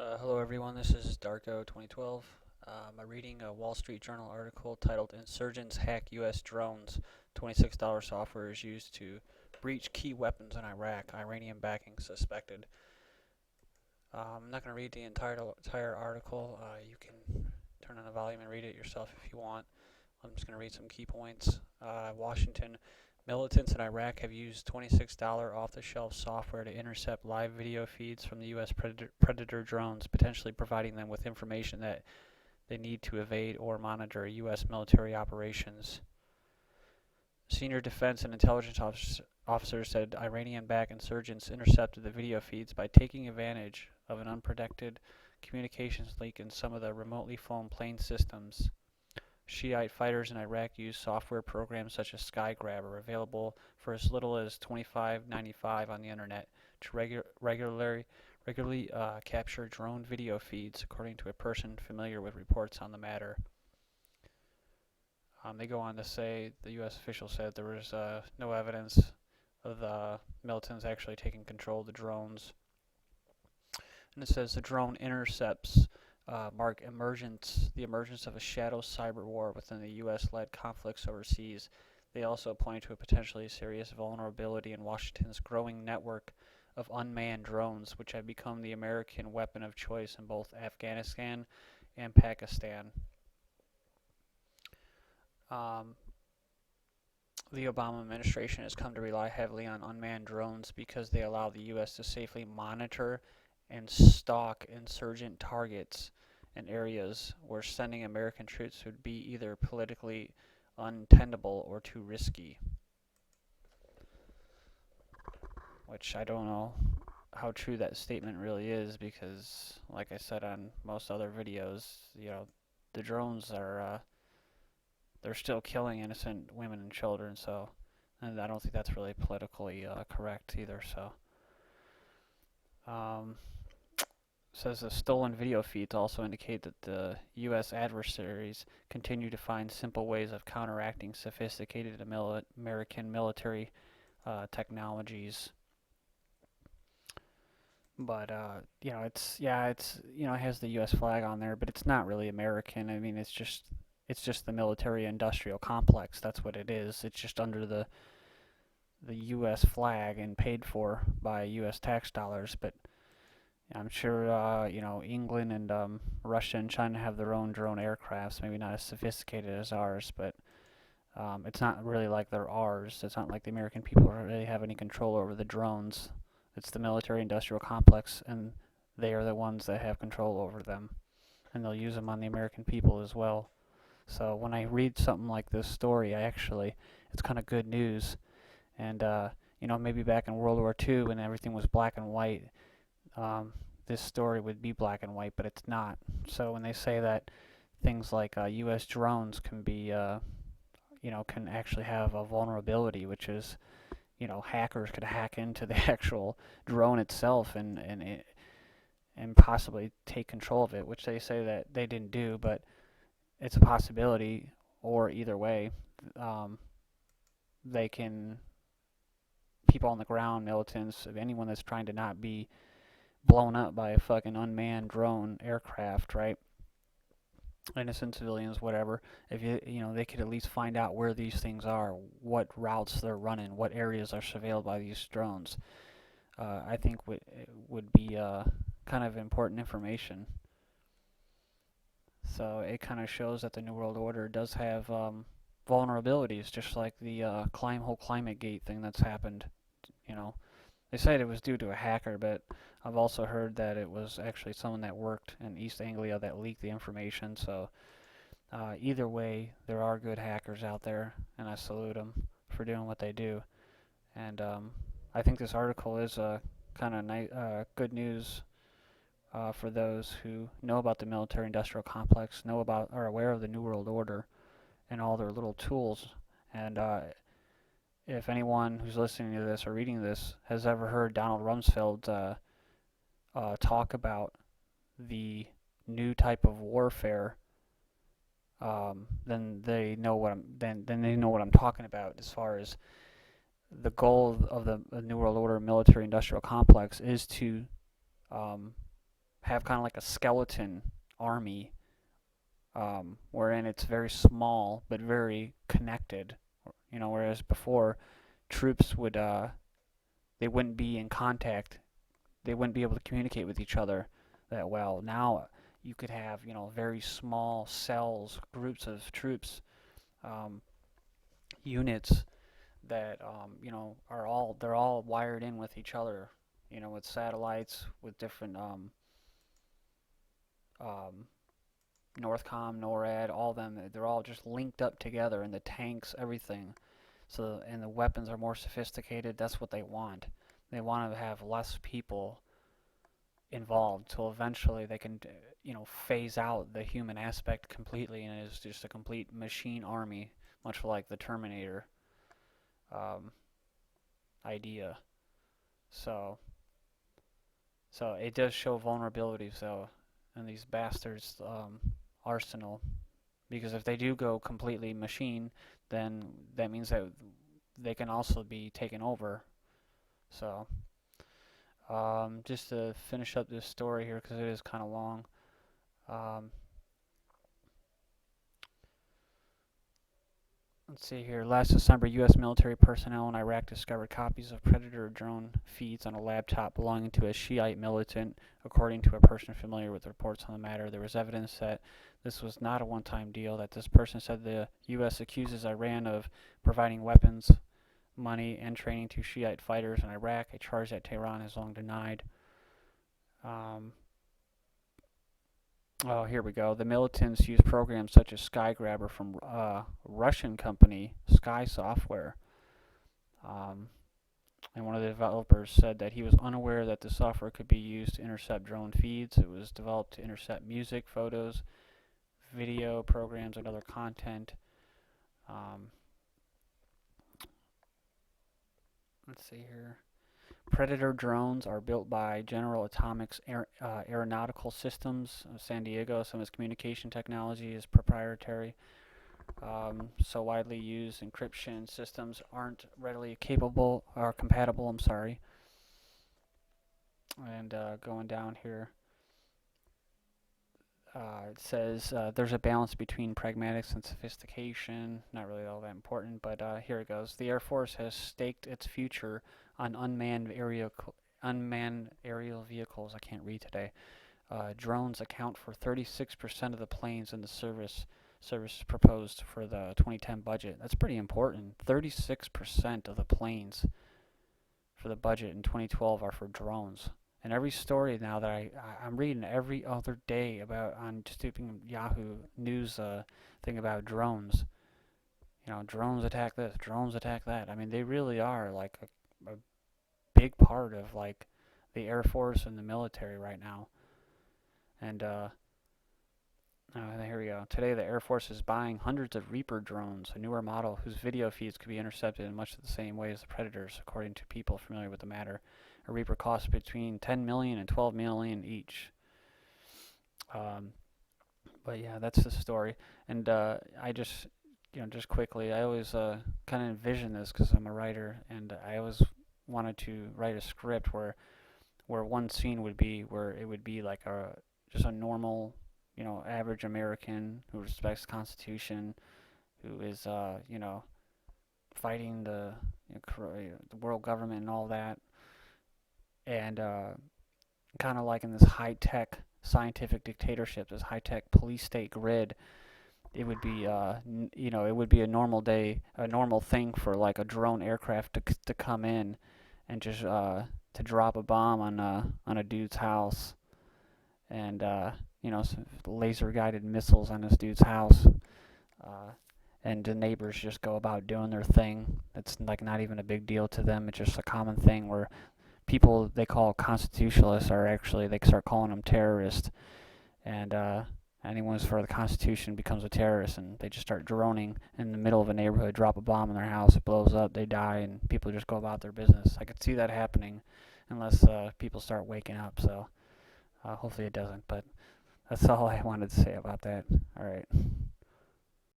Hello everyone, this is Darko 2012. I'm reading a Wall Street Journal article titled Insurgents Hack U.S. Drones. $26 software is used to breach key weapons in Iraq. Iranian backing suspected. I'm not going to read the entire article. You can turn on the volume and read it yourself if you want. I'm just going to read some key points. Washington. Militants in Iraq have used $26 off-the-shelf software to intercept live video feeds from the U.S. Predator drones, potentially providing them with information that they need to evade or monitor U.S. military operations. Senior defense and intelligence officers said Iranian-backed insurgents intercepted the video feeds by taking advantage of an unprotected communications leak in some of the remotely flown plane systems. Shiite fighters in Iraq use software programs such as SkyGrabber, available for as little as $25.95 on the internet, to regularly capture drone video feeds, according to a person familiar with reports on the matter. They go on to say, the U.S. official said there was no evidence of the militants actually taking control of the drones. And it says the drone intercepts mark the emergence of a shadow cyber war within the U.S.-led conflicts overseas. They also point to a potentially serious vulnerability in Washington's growing network of unmanned drones, which have become the American weapon of choice in both Afghanistan and Pakistan. The Obama administration has come to rely heavily on unmanned drones because they allow the U.S. to safely monitor and stalk insurgent targets in areas where sending American troops would be either politically untenable or too risky. Which I don't know how true that statement really is, because like I said on most other videos, the drones are they're still killing innocent women and children, and I don't think that's really politically correct either. Says the stolen video feeds also indicate that the U.S. adversaries continue to find simple ways of counteracting sophisticated American military technologies. But it has the U.S. flag on there, but it's not really American. I mean, it's just the military-industrial complex. That's what it is. It's just under the U.S. flag and paid for by U.S. tax dollars. But I'm sure England and Russia and China have their own drone aircrafts. Maybe not as sophisticated as ours, but it's not really like they're ours. It's not like the American people really have any control over the drones. It's the military-industrial complex, and they are the ones that have control over them, and they'll use them on the American people as well. So when I read something like this story, it's kind of good news. And maybe back in World War II when everything was black and white, this story would be black and white, but it's not. So when they say that things like U.S. drones can be, can actually have a vulnerability, which is, hackers could hack into the actual drone itself and possibly take control of it, which they say that they didn't do, but it's a possibility. Or either way, they can, people on the ground, militants, anyone that's trying to not be blown up by a fucking unmanned drone aircraft, right? Innocent civilians, whatever. If they could at least find out where these things are, what routes they're running, what areas are surveilled by these drones. I think would be kind of important information. So it kind of shows that the New World Order does have vulnerabilities, just like the whole climate gate thing that's happened. They said it was due to a hacker, but I've also heard that it was actually someone that worked in East Anglia that leaked the information. So either way, there are good hackers out there, and I salute them for doing what they do. And I think this article is kind of good news for those who know about the military-industrial complex, are aware of the New World Order and all their little tools. And if anyone who's listening to this or reading this has ever heard Donald Rumsfeld talk about the new type of warfare, then they know what I'm talking about. As far as the goal of the New World Order military-industrial complex is to have kind of like a skeleton army, wherein it's very small but very connected. Whereas before, troops they wouldn't be in contact, they wouldn't be able to communicate with each other that well. Now you could have very small cells, groups of troops, um, units that they're all wired in with each other, with satellites, with different um, Northcom, NORAD, all of them. They're all just linked up together, and the tanks, everything. So and the weapons are more sophisticated. That's what they want. They want to have less people involved, till eventually they can phase out the human aspect completely, and it's just a complete machine army, much like the Terminator um, idea. So it does show vulnerabilities though in these bastards' arsenal, because if they do go completely machine, then that means that they can also be taken over. So just to finish up this story here, because it is kind of long. Um, Let's see here. Last December, U.S. military personnel in Iraq discovered copies of Predator drone feeds on a laptop belonging to a Shiite militant. According to a person familiar with reports on the matter, there was evidence that this was not a one-time deal, that this person said the U.S. accuses Iran of providing weapons, money, and training to Shiite fighters in Iraq, a charge that Tehran has long denied. Oh, here we go. The militants use programs such as Skygrabber from Russian company Sky Software. And one of the developers said that he was unaware that the software could be used to intercept drone feeds. It was developed to intercept music, photos, video programs, and other content. Let's see here. Predator drones are built by General Atomics Aeronautical Systems of San Diego. Some of its communication technology is proprietary. So widely used encryption systems aren't readily capable or compatible. I'm sorry. And going down here, it says there's a balance between pragmatics and sophistication. Not really all that important, but here it goes. The Air Force has staked its future on unmanned aerial vehicles. I can't read today. Drones account for 36% of the planes in the service proposed for the 2010 budget. That's pretty important. 36% of the planes for the budget in 2012 are for drones. And every story now that I'm reading every other day about on stupid Yahoo News thing about drones. Drones attack this, drones attack that. I mean, they really are like a big part of like the Air Force and the military right now. And here we go. Today, the Air Force is buying hundreds of Reaper drones, a newer model whose video feeds could be intercepted in much the same way as the Predators, according to people familiar with the matter. A Reaper costs between $10 million and $12 million each. But yeah, that's the story. And I just quickly, I always kind of envision this because I'm a writer, and I always wanted to write a script where one scene would be where it would be like just a normal, average American who respects the Constitution, who is, fighting the world government and all that, and kind of like in this high-tech scientific dictatorship, this high-tech police state grid. It would be, it would be a normal day, a normal thing for like a drone aircraft to come in and just to drop a bomb on a dude's house, and laser guided missiles on this dude's house, and the neighbors just go about doing their thing. It's like not even a big deal to them. It's just a common thing where people they call constitutionalists are actually, they start calling them terrorists, and anyone who's for the Constitution becomes a terrorist, and they just start droning in the middle of a neighborhood, drop a bomb in their house, it blows up, they die, and people just go about their business. I could see that happening unless people start waking up, so hopefully it doesn't, but that's all I wanted to say about that. Alright.